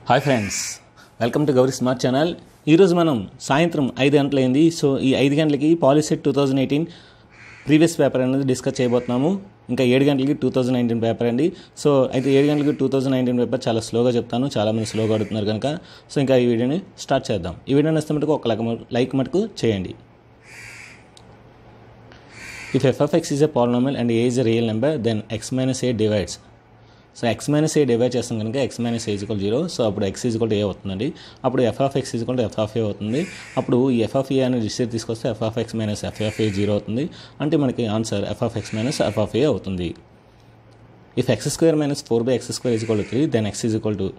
Hi friends, welcome to Gauri smart channel. ఈరోజు మనం సాయంత్రం 5 గంటలైంది. సో ఈ 5 గంటలకి పాలిసెట్ 2018 ప్రీవియస్ పేపర్ అనేది డిస్కస్ చేయబోతున్నాము. ఇంకా 7 గంటలకి 2019 పేపర్ అండి. సో అయితే 7 గంటలకి 2019 పేపర్ చాలా స్లోగా చెప్తాను, చాలామంది స్లోగా అడుగుతున్నారు కనుక. సో ఇంకా ఈ వీడియోని స్టార్ట్ చేద్దాం. ఈ వీడియోని వస్తే మటుకు ఒక లైక్ మటుకు చేయండి. If f of x is a polynomial and a is a real number, then x minus a divides. So x minus a divide చేస్తాం కనుక x minus a is equal to 0. So అప్పుడు x is equal to a అవుతుందండి. అప్పుడు f of x is equal to f of a అవుతుంది. అప్పుడు ఈ f of a అనేది distance తీసుకొస్తే f of x minus f of a 0 అవుతుంది. అంటే మనకి answer f of x minus f of a అవుతుంది. If x square minus 4 by x square is equal to 3, then x is equal to.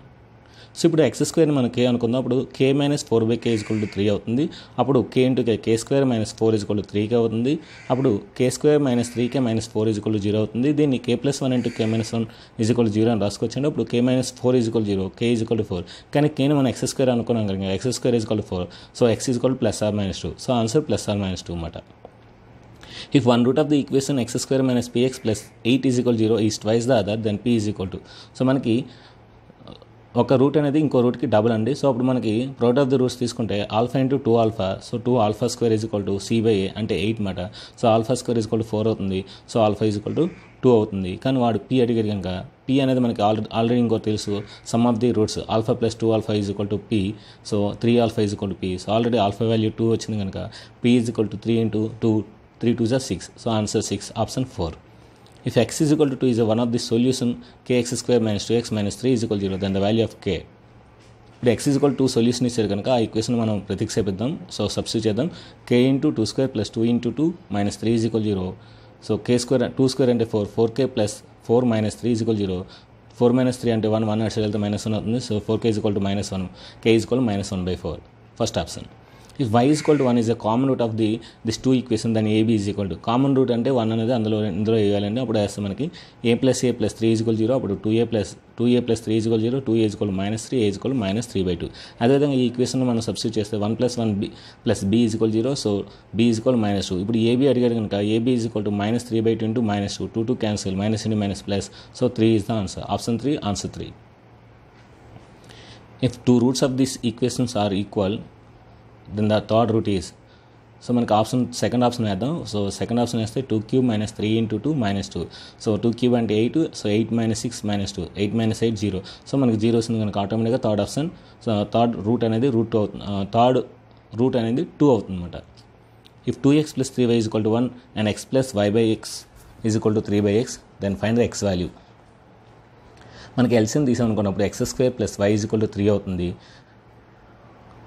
So ఇప్పుడు x square మనం k అనుకుందాం. అప్పుడు k minus 4/k is equal to 3 అవుతుంది. అప్పుడు k into k square minus 4 is equal to 3k అవుతుంది. అప్పుడు k square minus 3k minus 4 is equal to 0 అవుతుంది. దీన్ని k plus 1 into k minus 1 is equal to 0 అని రాసుకొచ్చండి. అప్పుడు k minus 4 is equal to 0, k is equal to 4. కానీ కేని మనం ఎక్స్ స్క్వేర్ అనుకున్నాం కనుక x square is equal to 4. So x is equal to plus or minus 2. So answer plus or minus 2 అన్నమాట. If one root of the equation x square minus px plus 8 is equal to 0 is twice the other, then p is equal to. So మనకి ఒక route అనేది ఇంకో రూట్కి double అండి. So అప్పుడు మనకి product of the roots తీసుకుంటే alpha into 2 alpha. So 2 alpha square is equal to c/a అంటే 8 మాట. So alpha square is equal to 4 అవుతుంది. So alpha is equal to 2 అవుతుంది. కానీ వాడు p అడిగారు కనుక p అనేది మనకి ఆల్రెడీ ఇంకో తెలుసు, some of the roots alpha plus 2 alpha is equal to p. So 3 alpha is equal to p. So already alpha value 2 వచ్చింది కనుక p is equal to 3 into 2, 3 2 is 6. So answer 6, option 4. If x is equal to 2 is one of the solution kx square minus 2x minus 3 is equal to 0, then the value of k. ఇప్పుడు x is equal to solution ఇచ్చారు కనుక ఆ equation మనం ప్రతిక్షేపిద్దాం. So substitute చేద్దాం. k into 2 square plus 2 into 2 minus 3 is equal 0. So k square 2 square అంటే 4, 4k plus 4 minus 3 is equal 0. 4 minus 3 అంటే 1 అటు side వెళ్తే మైనస్ 1 అవుతుంది. So 4k is equal to minus 1, k is equal to minus 1/4. First option. If y is equal to 1 is a common root of this two equation, then ab is equal to. Common root అంటే 1 అనేది ఇందులో వేయాలండి. అప్పుడు వేస్తే మనకి a plus 3 is equal 0. అప్పుడు 2a plus 3 is equal 0, 2a is equal minus 3, a is equal minus 3/2. అదేవిధంగా ఈ ఈక్వేషన్ మనం సబ్స్టిట్యూట్ చేస్తే 1 plus 1 b plus b is equal 0. So b is equal minus 2. ఇప్పుడు ab అడిగారు కనుక ab is equal to minus 3/2 into minus 2, 2 cancel, minus into minus plus. So 3 is the answer, option 3, answer 3. If two roots of these equations are equal, then the third root is. So మనకి second option వేద్దాం. So second option వేస్తే 2 cube minus 3 into 2 minus 2. So 2 cube అంటే 8. So 8 minus 6 minus 2, 8 minus 8 0. So మనకి 0 వస్తుంది కనుక ఆటోమేటిక్గా third option. So third root అనేది third root అనేది 2 అవుతుంది అనమాట. If 2x plus 3y is equal to 1 and x plus y/x is equal to 3/x, then find the x value. మనకి LCM తీసామనుకున్నప్పుడు x square plus y is equal to 3 అవుతుంది.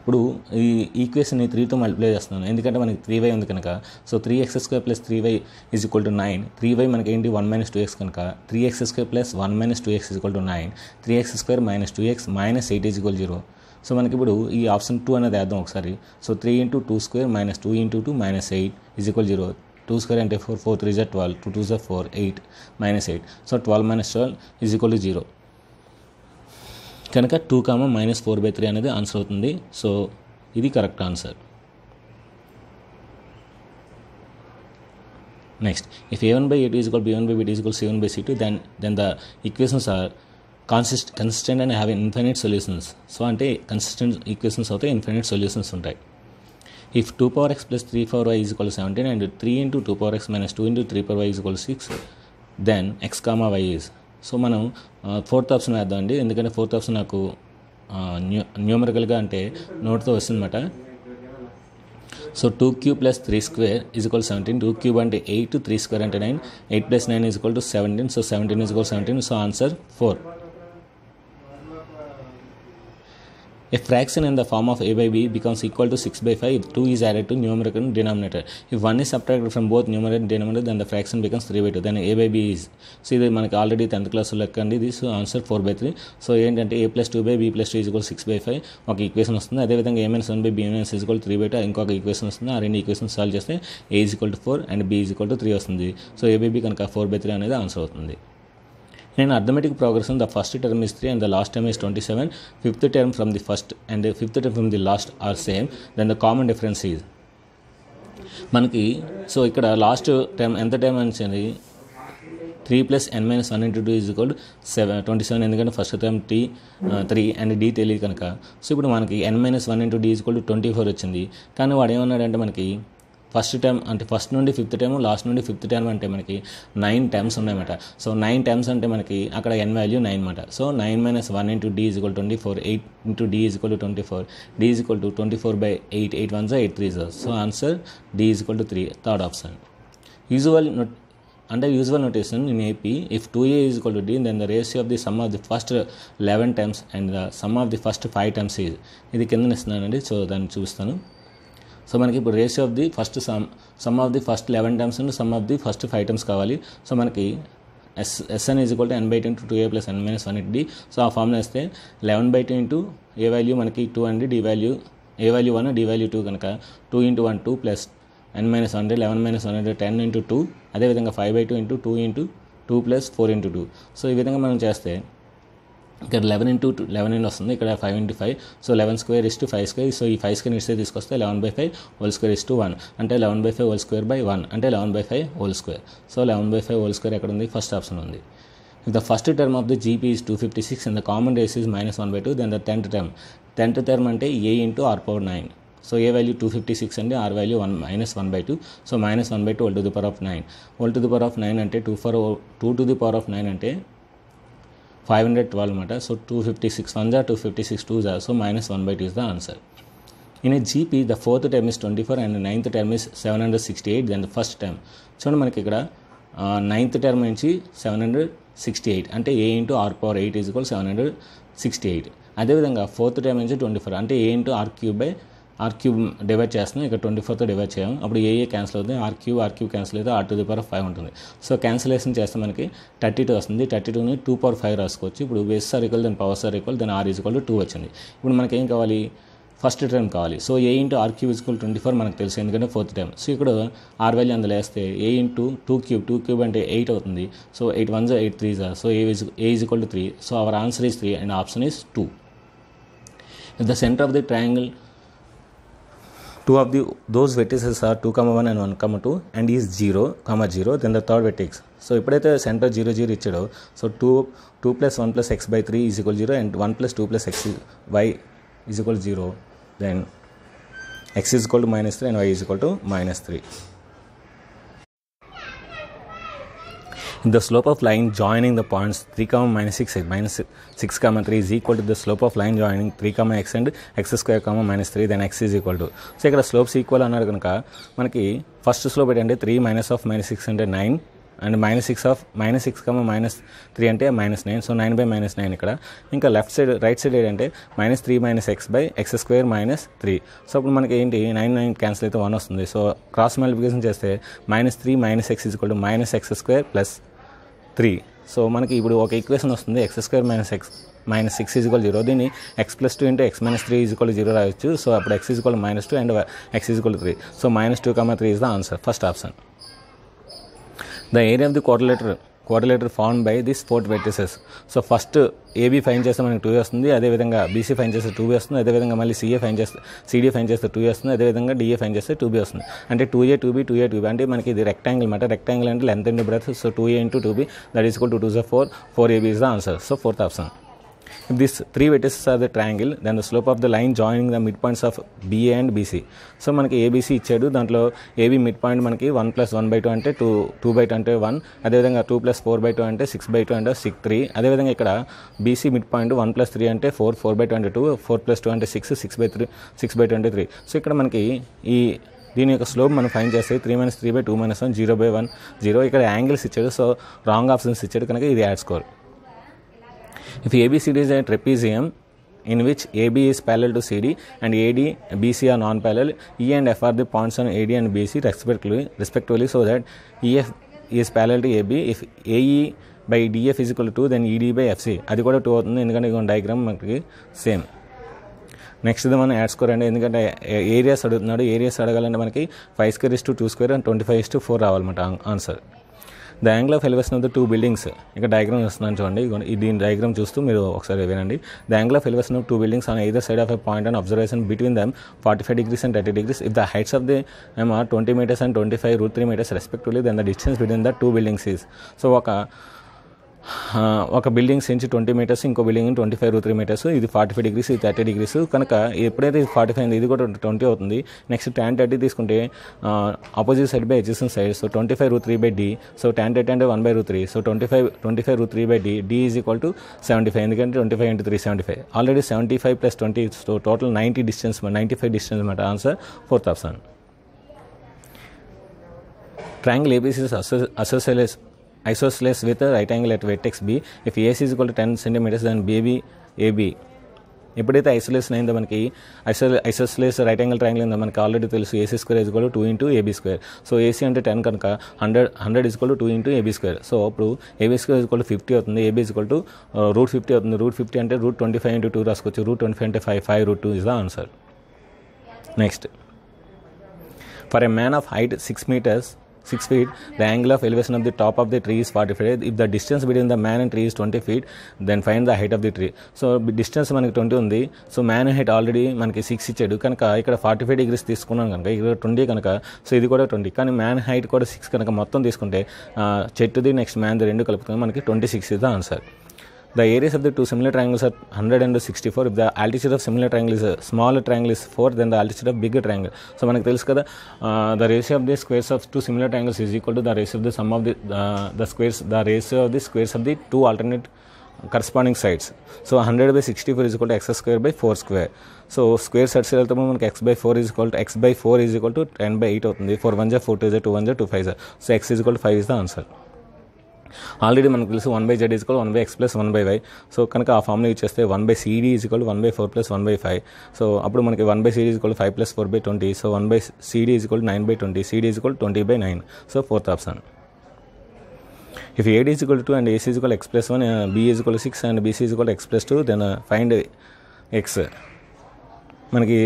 ఇప్పుడు ఈ ఈక్వేషన్ని 3తో మల్టిప్లై చేస్తున్నాను, ఎందుకంటే మనకి 3y ఉంది కనుక. So 3x square plus 3y is equal to 9. 3y మనకి ఏంటి 1 మైనస్ 2x కనుక 3x square plus 1 minus 2x is equal to 9. 3x square minus 2x minus 8 is equal 0. So మనకి ఇప్పుడు ఈ ఆప్షన్ 2 అనేది వేద్దాం ఒకసారి. So 3 into 2 square minus 2 into 2 minus 8 is equal 0. 2 square అంటే 4, 4 3 is 12, 2 2 is 4, 8 minus 8. So 12 minus 12 is equal to 0 కనుక 2, minus 4/3 అనేది answer అవుతుంది. సో ఇది correct answer. Next, if a1/a2 is equal b1/b2 is equal c1/c2, then the equations are consistent and have infinite solutions. So అంటే consistent equations అవుతాయి, infinite solutions ఉంటాయి. If 2x plus 3y is equal 17 and 3 into 2x minus 2 into 3y is equal 6, then x, y is. So మనం fourth option వేద్దాం అండి, ఎందుకంటే fourth option నాకు న్యూమరికల్గా అంటే నోట్తో వస్తుందన్నమాట. So 2 cube plus 3 square is equal 17. 2 cube అంటే 8, 3 square అంటే 9, 8 plus 9 is equal to 17. So 17 is equal 17. So answer 4. A fraction in the form of a/b becomes equal to 6/5 if 2 is added to numerator and denominator. If 1 is subtracted from both numerator and denominator, then the fraction becomes 3/2. Then a/b is. So ఇది మనకి already 10th class లెక్క అండి ఇది. So answer 4/3. So ఏంటంటే a plus 2/b plus 2 is equal 6/5 ఒక equation వస్తుంది. అదేవిధంగా a minus 1/b minus is equal 3/2 ఇంకొక ఈక్వేషన్ వస్తుంది. ఆ రెండు ఈక్వేషన్ సాల్వ్ చేస్తే a is equal to 4 and b is equal to 3 వస్తుంది. సో a/b కనుక 4/3 అనేది ఆన్సర్ అవుతుంది. In arithmetic progression, the first term is 3 and the last term is 27. Fifth term from the first and the fifth term from the last are same. Then the common difference is మనకి. So ఇక్కడ last term ఎంత term అనేది 3 + n-1 × 2 = 27 ఎందుకంటే first term t 3 and d తెలియదు కనుక. So ఇప్పుడు మనకి n-1 × d = 24 వచ్చింది. కానీ వాడు ఏమన్నాడంటే మనకి ఫస్ట్ టర్మ్ అంటే ఫస్ట్ నుండి ఫిఫ్త్ టర్మ్, లాస్ట్ నుండి ఫిఫ్త్ టర్మ్ అంటే మనకి 9 టర్మ్స్ ఉన్నాయన్నమాట. సో 9 టర్మ్స్ అంటే మనకి అక్కడ n వాల్యూ 9 అనమాట. So 9 - 1 × d = 24, 8 × d = 24, d = 24/8, 8 1s 8 3s. So answer d = 3, third option. Under usual notation in AP, if 2a = d, then the ratio of the sum of the first 11 terms and the sum of the first 5 terms is, ఇది కింద ఇస్తున్నానండి. So దాన్ని చూపిస్తాను. So మనకి ఇప్పుడు ratio of the first some of the first 11 terms and some of the first 5 terms కావాలి. So మనకి Sn = n/2 × 2a + n-1 × d. So ఆ formula వేస్తే 11/2 × a వాల్యూ మనకి 2 అండి, d value a value 1, d value 2 కనుక 2 × 1 2 + n-1 11 - 1 10 × 2, అదేవిధంగా 5/2 × 2 × 2 + 4 × 2. So ఈ విధంగా మనం చేస్తే ఇక్కడ 11 × 11 వస్తుంది, ఇక్కడ 5 × 5. సో 11² = 5². సో ఈ 5² ఇస్తే తీసుకొస్తే 11/5 2 1 అంటే 11/5 2/1 అంటే 11/5 సో 11/5 ఎక్కడ ఉంది? ఫస్ట్ ఆప్షన్ ఉంది. If the first term of the GP is 256 and the common ratio is -1/2, then the 10th term అంటే a × r⁴ so a value 256 అండి, r value -1/2. So -1/2 whole to the power of 9. whole to the power of 9 అంటే 2 to the power of 9 అంటే 512 అనమాట. So 256 1s are 256 2s are, so -1/2 is the answer. In a GP, the fourth term is 24 and the ninth term is 768, then the first term. చూడండి మనకి ఇక్కడ ninth term నుంచి 768 అంటే a × r⁴ = 768. అదేవిధంగా fourth term నుంచి 24 అంటే a × r³ divide చేస్తున్నాం, ఇక్కడ 24తో డివైడ్ చేయం. అప్పుడు ఏ క్యాన్సిల్ అవుతుంది, r³ క్యాన్సిల్ అయితే r⁵ ఉంటుంది. సో క్యాన్సిలేషన్ చేస్తే మనకి 32 వస్తుంది. 32ని 2/5 రాసుకోవచ్చు. ఇప్పుడు base are equal, then powers are equal, then r = 2 వచ్చింది. ఇప్పుడు మనకి ఏం కావాలి? ఫస్ట్ టర్మ్ కావాలి. సో a × r³ = 24 మనకు తెలుసు, ఎందుకంటే ఫోర్త్ టర్మ్. సో ఇక్కడ r వాల్యూ అందులో వేస్తే a × 2³ అంటే 8 అవుతుంది. So 8 1s 8 3s, so a = 3. So our answer is 3 and option is 2. If the center of the triangle, two of those vertices are 2, 1 and 1, 2 and is 0, 0, then the third vertex. So ఎప్పుడైతే centre 0 0 ఇచ్చాడో, so 2 + 1 + x/3 = 0 and 1 + 2 + xy = 0, then x = -3 and y = -3. The slope of line joining the points 3, -6, 3 is equal to the slope of line joining 3, x and x², -3, then x is equal to. So ఇక్కడ slopes equal అన్నారు కనుక మనకి first slope ఏంటంటే 3 - -6 అంటే 9 and -6, -3 అంటే -9. So 9/-9 ఇక్కడ. ఇంకా left side right side ఏంటంటే -3 - x/x² -3. సో అప్పుడు మనకి ఏంటి 9 9 క్యాన్సిల్ అయితే 1 వస్తుంది. సో క్రాస్ మల్టిప్లికేషన్ చేస్తే -3 - x = -x² + 3. సో మనకి ఇప్పుడు ఒక ఈక్వేషన్ వస్తుంది, x² - 6 = 0. దీన్ని x + 2 × x - 3 = 0 రాయొచ్చు. సో అప్పుడు x = -2 and x = 3. So -2, 3 is the answer, first option. The area of the quadrilateral formed by these 4 vertices. So first AB fine చేస్తే మనకి 2 వస్తుంది, అదేవిధంగా BC ఫైన్ చేస్తే 2B వస్తుంది, అదేవిధంగా మళ్ళీ CD ఫైన్ చేస్తే 2A వస్తుంది, అదేవిధంగా DA ఫైన్ చేస్తే 2B వస్తుంది. అంటే 2A 2B 2A 2B అంటే మనకి ఇది రెక్టాంగిల్ అనమాట. రెక్టాంగిల్ అంటే length and breadth. So 2A × 2B that is equal to 2 = 4, 4AB is the answer. So fourth option. If these 3 vertices are the triangle, then the slope of the line joining the midpoints of BA and BC. So మనకి ABC ఇచ్చాడు, దాంట్లో AB mid point మనకి 1 + 1/2 అంటే 2/2 అంటే 1, అదేవిధంగా 2 + 4/2 అంటే 6/2 అంటే 3. అదేవిధంగా ఇక్కడ BC మిడ్ పాయింట్ 1 + 3 అంటే 4, 4/2 అంటే 2, 4 + 2 అంటే 6, 6/2 అంటే 3. సో ఇక్కడ మనకి దీని యొక్క స్లోప్ మనం ఫైండ్ చేస్తే 3 - 3/2 - 1 0/1 0. ఇక్కడ యాంగిల్స్ ఇచ్చాడు, సో రాంగ్ ఆప్షన్స్ ఇచ్చాడు కనుక ఇది add score. If ABCD is a trapezium in which AB is parallel to CD and AD BC are non-parallel, E and F are the points on AD and BC respectively, so that EF is parallel to AB. If AE/DF is equal to 2, then ED/FC అది కూడా 2 అవుతుంది, ఎందుకంటే ఈ diagram మనకి same. Next మనం add score అంటే ఎందుకంటే areas అడుగుతున్నాడు. ఏరియాస్ అడగాలంటే మనకి 5² = 2² and 25 = 4 రావాలన్నమాట answer. The angle of elevation of the two buildings. ఇక్కడ డయాగ్రామ్ వస్తున్నాను చూడండి, దీని డయాగ్రామ్ చూస్తూ మీరు ఒకసారి వినండి. The angle of elevation of two buildings on either side of a point and observation between them 45 degrees and 30 degrees. If the heights of them are 20 meters and 25√3 meters respectively, then the distance between the two buildings is. So ఒక buildings నుంచి 20 metres, ఇంకో building 25√3 metres, ఇది 45 degrees, ఇది 30 degrees కనుక ఎప్పుడైతే ఇది 45 అయింది, ఇది కూడా 20 అవుతుంది. నెక్స్ట్ tan 30 తీసుకుంటే opposite side by adjacent side, so 25√3/d, so tan 30 అంటే 1/3, so 25√3/d, d is equal to 75, ఎందుకంటే 25 × 3 75, ఆల్రెడీ 75 + 20, సో టోటల్ 95 డిస్టెన్స్ అనమాట. Answer 4th option. Triangle ABC is isosceles with a right angle at vertex B. If AC is equal to 10 centimeters, then AB ఎప్పుడైతే isolation అయిందో మనకి ఐసోస్లేస్ right angle triangle ఉందో మనకి already తెలుసు. AC² = 2 × AB². So AC అంటే 10 కనుక 100 = 2 × AB². So అప్పుడు AB² = 50 అవుతుంది, AB = √50 అవుతుంది. √50 అంటే √25 × 2 రాసుకోవచ్చు. √25 అంటే 5 √2 is the answer. Next, for a man of height 6 feet, the angle of elevation of the top of the tree is 45. If the distance between the man and tree is 20 feet, then find the height of the tree. So distance మనకి 20 ఉంది. So man height already మనకి 6 ఇచ్చాడు కనుక ఇక్కడ 45 degrees తీసుకున్నాం కనుక ఇక్కడ 20 కనుక, సో ఇది కూడా 20, కానీ మ్యాన్ హైట్ కూడా 6 కనుక మొత్తం తీసుకుంటే చెట్టుది నెక్స్ట్ మ్యాన్ది రెండు కలుపుతుంది మనకి 26 is the answer. The areas of the two similar triangles are 100 and 64. If the altitude of similar triangle is smaller triangle is 4, then the altitude of bigger triangle. So మనకు తెలుసు కదా, the ratio of the squares of two similar triangles is equal to the ratio of the sum of the squares, the ratio of the squares of the two alternate corresponding sides. So 100/64 is equal to x²/4². So square sets వెళ్తాము మనకి x/4 is equal to 10/8 అవుతుంది. 4 1 4 2 2 1 2 5. So x is equal to 5 is the answer. Already మనకు తెలుసు 1/z = 1/x + 1/y. So కనుక ఆ formula use చేస్తే 1/cd = 1/4 + 1/5. So అప్పుడు మనకి 1/cd = 5 + 4/20. So 1/cd = 9/20. cd = 20/9. So 4th option. If AD is equal to 2 and AC is equal to x + 1, B is equal to 6 and BC is equal to x + 2, then find x. మనకి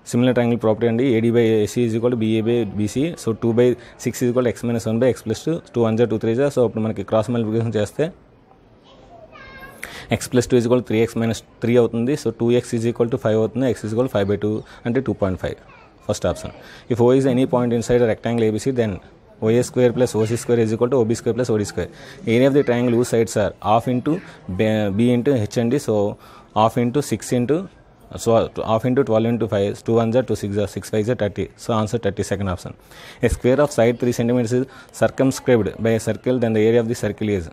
similar triangle property అండి. AD/AC is equal to BA/BC. So 2/6 is equal to x - 1/x + 2. 2 1 2 3. So అప్పుడు మనకి cross multiplication చేస్తే x + 2 is equal to 3x - 3 అవుతుంది. So 2x is equal to 5 అవుతుంది. x is equal to 5/2 అంటే 2.5. First option. If O is any point inside a rectangle ABC, then OA² + OC² is equal to OB² + OD². Area of the triangle whose sides are half into B into H అండి. So half into 6 into, so half into 12 into 5, 2 1 2 6 6 5 30. So answer 32nd option. A square of side 3 cm is circumscribed by a circle, then the area of the circle is.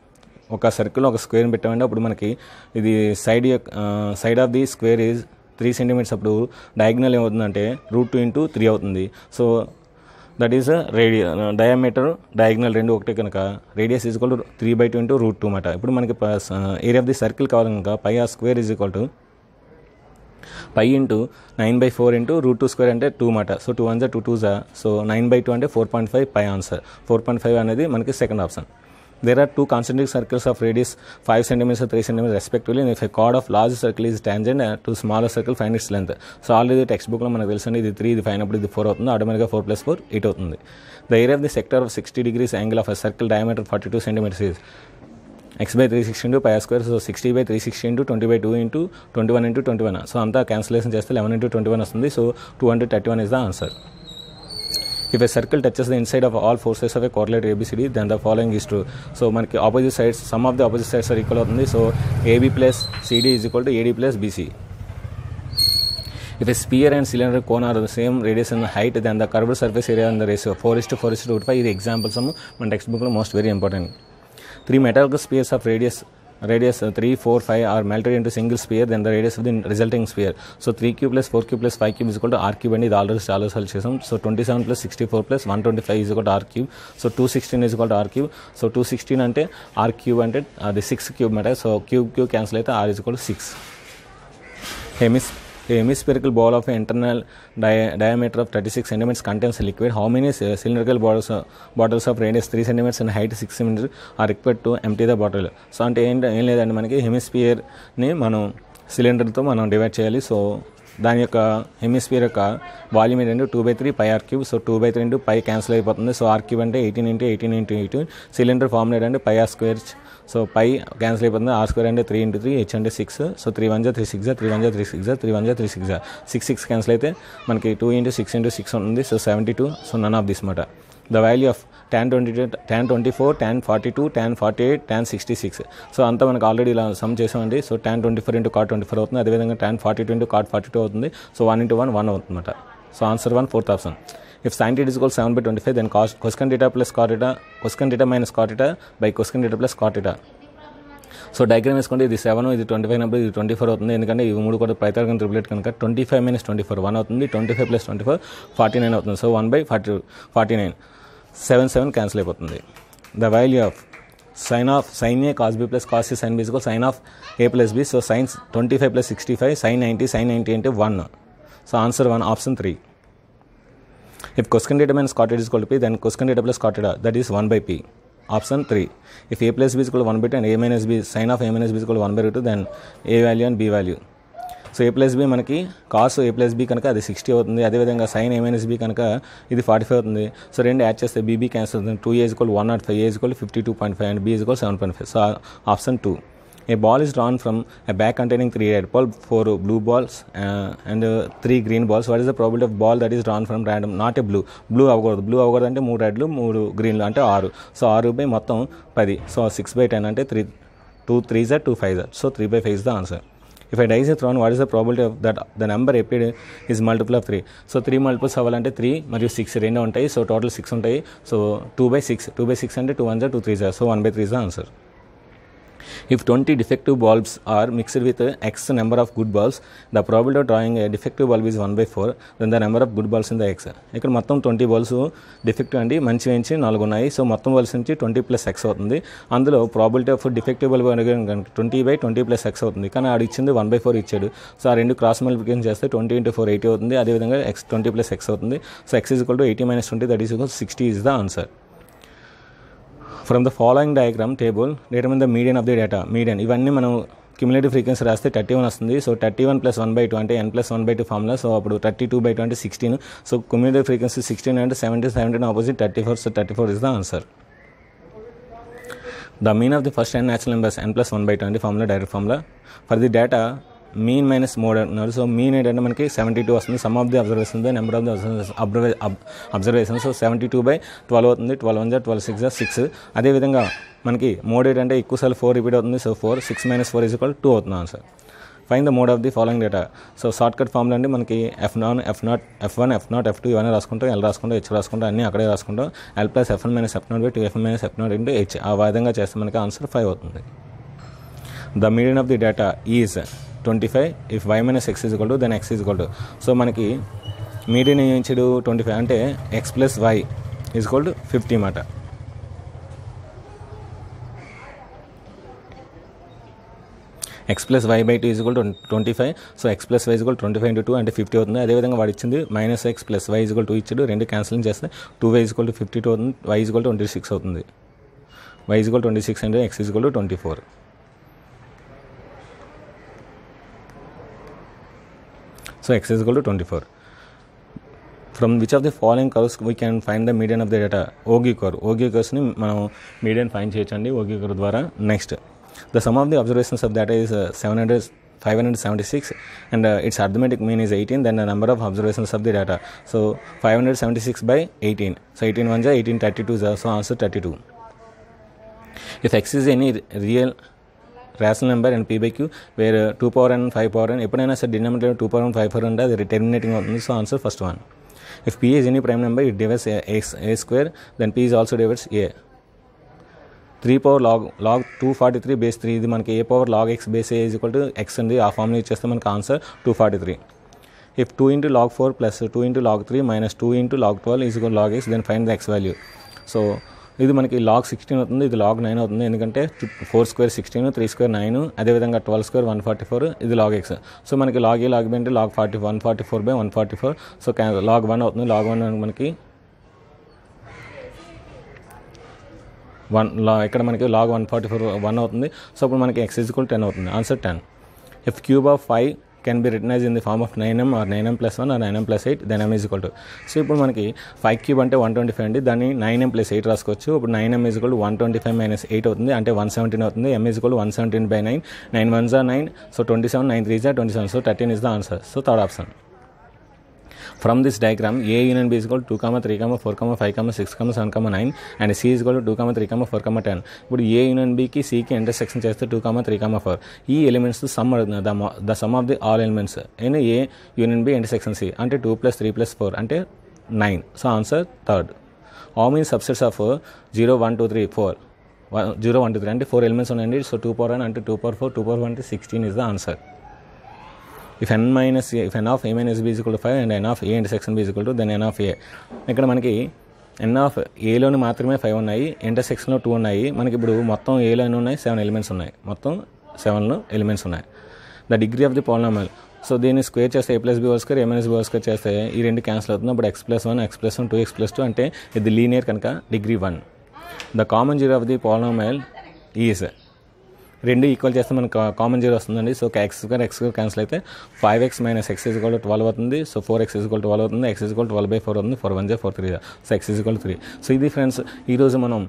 ఒక circle ఒక square పెట్టామంటే అప్పుడు మనకి ఇది side of the square is 3 cm. అప్పుడు diagonal ఏమవుతుందంటే √2 × 3 అవుతుంది. So that is diameter diagonal రెండు ఒకటే కనుక రేడియస్ ఈజ్ ఈక్వల్ టు 3/2 × √2 అన్నమాట. ఇప్పుడు మనకి ఏరియా ఆఫ్ ది సర్కిల్ కావాలి కనుక పై ఆ స్క్వేర్ ఈజ్ ఈక్వల్ టు π × 9/4 × √2² అంటే 2 మాట. సో 2 1 2 2. సో 9/2 అంటే 4.5 π ఆన్సర్. 4.5 అనేది మనకి second option. There are two concentric circles of radius 5 cm and 3 cm respectively. And if a chord of large circle is tangent to smaller circle, find its length. So already text book లో మనకు తెలుసండి ఇది 3, ఇది 5 అయినప్పుడు ఇది 4 అవుతుంది. ఆటోమేటిక్గా 4 + 4 8 అవుతుంది. The area of the sector of 60 degrees angle of a circle diameter 42 cm is x/360 × π². So 60/360 × 20/2 × 21 × 21. So అంతా క్యాన్సిలేషన్ చేస్తే 11 × 21 వస్తుంది. So 231 is the answer. If a circle touches the inside of all four sides of a quadrilateral ABCD, then the following is true. So మనకి opposite sides, sum of the opposite sides are equal అవుతుంది. So AB + CD is equal to AD + BC. If a sphere and cylinder cone are the same radius and height, then the curved surface area and the ratio 4:4:5. ఇది example some మన text బుక్లో most very important. 3 metallic spheres of radius 3, 4, 5 are melted into single sphere, then the radius of the resulting sphere. So 3³ + 4³ + 5³ is equal to r³ అండి. ఇది already చాలా సార్లు చేసాం. So 27 + 64 + 125 is equal to r³. So 216 is equal to r³. So 216 అంటే r³ అంటే అది 6³ మాట. So cube cancel అయితే r is equal to 6. A hemispherical ball of an internal diameter of 36 cm contains a liquid. How many cylindrical bottles of radius 3 cm and height 6 cm are required to empty the bottle? So అంటే ఏం లేదండి, మనకి హెమిస్ఫియర్ని మనం సిలిండర్తో మనం divide చేయాలి. So దాని యొక్క hemisphere యొక్క వాల్యూమ్ ఏంటంటే 2/3 πr3. సో 2/3 into π క్యాన్సిల్ అయిపోతుంది. సో r3 అంటే 18 into 18 into 18. సిలిండర్ ఫార్ములా ఏంటంటే πr². సో π క్యాన్సిల్ అయిపోతుంది. r² అంటే 3 into 3, h అంటే 6. సో 3 1 3 6 3 1 3 6 3 1 3 6 6 6 క్యాన్సిల్ అయితే మనకి 2 into 6 into 6 ఉంటుంది. So 72. So none of this మాట. The value of tan 24, tan 42, tan 48, tan 66. So అంతా మనకు ఆల్రెడీ ఇలా సమ్ చేసామండి. సో tan 24 into cot 24 అవుతుంది. అదేవిధంగా tan 42 into cot 42 అవుతుంది. సో 1 into 1 1 అవుతుంది అనమాట. So answer 1, 4th option. If sin theta is equal to 7/25, then cosecant theta plus cot theta, cosecant theta minus cot theta by cosecant theta plus cot theta. So diagram వేసుకోండి. ఇది 7, ఇది 25 అయినప్పుడు ఇది 24 అవుతుంది. ఎందుకంటే ఇవి మూడు కూడా పైథాగరన్ ట్రిప్లెట్ కనుక 25 minus 24 1 అవుతుంది. 25 plus 24 49 అవుతుంది. సో 1/49 7 క్యాన్సిల్ అయిపోతుంది. The value of sin a cos b plus cos a sin b is equal sin of a plus b. So sin 25 plus 65 sin 90 అంటే 1. So answer 1, option 3. If cosecant theta minus cot theta is equal to p, then cosecant theta plus cot theta, that is 1/p. Option 3. If a plus b is equal to 1/2 and a minus b, sin of a minus b is equal to 1/2, then a value and b value. So a plus b మనకి cos a plus b కనుక అది 60 అవుతుంది. అదేవిధంగా sin a minus b కనుక ఇది 45 అవుతుంది. So రెండు add చేస్తే bb క్యాన్సిల్ అవుతుంది. 2a is equal to 105, a is equal to 52.5 and b is equal to 7.5. So option 2. A ball is drawn from a bag containing 3 red balls, 4 blue balls and 3 green balls. What is the probability of ball that is drawn from random? Not a blue అవ్వకూడదు అంటే 3 రెడ్లు 3 గ్రీన్లు అంటే 6. So 6 మొత్తం 10. So 6/10 అంటే 2 3s 2 5s. So 3/5 is the answer. If a dice is thrown, what is the probability of that the number appeared is multiple of 3? So 3 multiples అవ్వాలంటే 3 మరియు 6 రెండు ఉంటాయి. So total 6 ఉంటాయి. సో 2/6 అంటే 2 1s 2 3s. So 1/3 is the answer. If 20 defective bulbs are mixed with x number of good bulbs, the probability of drawing a defective bulb is 1/4. Then the number of good bulbs in the x. ఇక్కడ మొత్తం 20 bulbs defective అండి, మంచి నుంచి 4 ఉన్నాయి. So మొత్తం bulbs నుంచి 20 + x అవుతుంది. అందులో probability of defective bulb 20/20 + x అవుతుంది. కానీ ఆడు ఇచ్చింది 1/4 ఇచ్చాడు. సో ఆ రెండు క్రాస్ మల్టిప్లికేషన్ చేస్తే 20 × 4 80 అవుతుంది. అదేవిధంగా x 20 + x అవుతుంది. So x is equal to 80 - 20, that is equal to 60 is the answer. From the following diagram table, determine the median of the data. Median ఇవన్నీ మనం క్యుములేటివ్ ఫ్రీక్వెన్సీ రాస్తే 31 వస్తుంది. సో 31 + 1/2 అంటే n + 1/2 formula. So అప్పుడు 32/2 అంటే 16. So cumulative frequency 16 అంటే 17 opposite 34. So 34 is the answer. The mean of the first n natural numbers n + 1/2 అంటే formula, direct formula. For the data mean minus mode అంటున్నారు. So mean ఏంటంటే మనకి 72 వస్తుంది. Some of the observation by number of the observation. So 72/12 అవుతుంది. 12 1 12 6 6. అదేవిధంగా మనకి mode ఏంటంటే ఎక్కువ సార్లు 4 రిపీట్ అవుతుంది. సో 4 6 - 4 = 2 అవుతుంది answer. Fine the mode of the following data. So short cut formula అండి మనకి F1 F0 F2 ఇవన్నీ రాసుకుంటాం. L రాసుకుంటాం, H రాసుకుంటాం, అన్నీ అక్కడే రాసుకుంటాం. L + F1 - F0 / 2F1 - F0 × H. ఆ విధంగా చేస్తే మనకి ఆన్సర్ 5 అవుతుంది. The median of the data is 25. If y - x is equal to, then x is equal to. So మనకి మీడియన్ ఏం ఇచ్చాడు 25 అంటే x + y is equal to 50 మాట. x + y/2 is equal to 25. So x + y is equal to 25 × 2 అంటే 50 అవుతుంది. అదేవిధంగా వాడు ఇచ్చింది -x + y is equal to 2 ఇచ్చాడు. రెండు క్యాన్సిలింగ్ చేస్తే 2y is equal to 52 అవుతుంది. y is equal to 26 అవుతుంది. y is equal to 26 అంటే x is equal to 24. So x is equal to 24. From which of the following curves we can find the median of the data? Ogee curves ni మనం median find చేయొచ్చండి Ogee curve ద్వారా. Next the sum of the observations of data is 576 and its arithmetic mean is 18. Then the number of observations of the data, so 576/18. so 18 1 18 32, so answer 32. If x is any real rational number and p/q where 2 power n 5 power n ఎప్పుడైనా సరే denominator 2 power n 5 power ఉంటే అది terminating అవుతుంది. So answer first one. If p is any prime number, it divides a square, then p is also divides a. 3 power log 243 base 3 ఇది మనకి a power log x base a is equal to x ఉంది. ఆ formula ఇచ్చేస్తే మనకి answer 243. If 2 × log 4 plus 2 × log 3 minus 2 × log 12 is equal to log x, then find the x value. So ఇది మనకి log 16 అవుతుంది, ఇది log 9 అవుతుంది. ఎందుకంటే 4² 16, 3² 9, అదేవిధంగా 12² 144, ఇది log x. సో మనకి log a log b అంటే log 144/144. సో log 1 అవుతుంది. log 1 మనకి ఇక్కడ మనకి log 144 1 అవుతుంది. సో అప్పుడు మనకి x is equal to 10 అవుతుంది. ఆన్సర్ 10. If cube of 5 can be written as in the form of 9m or 9m + 1 or 9m + 8 then m is equal to. So ఇప్పుడు మనకి 5³ అంటే 125 అండి, దాన్ని 9m + 8 రాసుకోవచ్చు. ఇప్పుడు 9m is equal to 125 - 8 అవుతుంది, అంటే 117 అవుతుంది. m is equal to 117/9, 9 1s are 9, so 27, 9 3s are 27, so 13 is the answer. So third option. From this diagram, A union B is equal to 2, 3, 4, 5, 6, 7, 9 and C is equal to 2, 3, 4, 10. ఇప్పుడు A union B కి C కి intersection చేస్తే 2, 3, 4. ఈ elements some అడుగుతుంది, the sum of the all elements in A union B intersection C అంటే 2 + 3 + 4 అంటే 9. So answer third. How many subsets of 0, 1, 2, 3, 4? 0, 1, 2, 3 అంటే 4 elements ఉన్నాయండి. సో 2^n అంటే 2^4, 2^1 అంటే 16 is the answer. If n of A minus B is equal to 5 and n of A intersection B is equal to then n of A. ఇక్కడ మనకి n of Aలోని మాత్రమే 5 ఉన్నాయి, ఇంటర్సెక్షన్లో 2 ఉన్నాయి. మనకి ఇప్పుడు మొత్తం Aలో ఎన్ని ఉన్నాయి, 7 ఎలిమెంట్స్ ఉన్నాయి, మొత్తం 7 ఎలిమెంట్స్ ఉన్నాయి. The degree of the polynomial, so దీన్ని స్క్వేర్ చేస్తే A + B² A - B² చేస్తే ఈ రెండు క్యాన్సిల్ అవుతుంది. అప్పుడు x + 1 x + 1 2x + 2 అంటే ఇది లీనియర్ కనుక degree 1. The common zero of the polynomial is, రెండు ఈక్వల్ చేస్తే మనకు కామన్ జీరో వస్తుందండి. సో x² క్యాన్సిల్ అయితే 5x - x is equal to 12 అవుతుంది. So 4x is equal to 12 అవుతుంది, x is equal to 12/4 అవుతుంది, 4 1 4 3. So x is equal to 3. So ఇది friends ఈరోజు మనం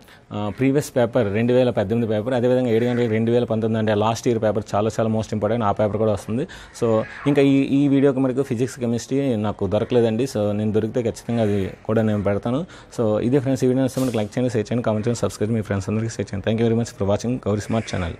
ప్రీవియస్ పేపర్ 2018 పేపర్, అదేవిధంగా 7 గంటలకు 2019 అంటే లాస్ట్ ఇయర్ పేపర్ చాలా మోస్ట్ ఇంపార్టెంట్, ఆ పేపర్ కూడా వస్తుంది. సో ఇంకా ఈ వీడియోకి మనకు ఫిజిక్స్ కెమిస్ట్రీ నాకు దొరకలేదండి. సో నేను దొరికితే ఖచ్చితంగా అది కూడా నేను పెడతాను. సో ఇదే ఫ్రెండ్స్, ఈ వీడియో మనకి లైక్ చేయండి, షేర్ చేయండి, కామెంట్ చేయండి, సబ్స్క్రైబ్ మీ ఫ్రెండ్స్ అందరికీ షేర్ చేయండి. Thank you very much for watching Gauri smart channel.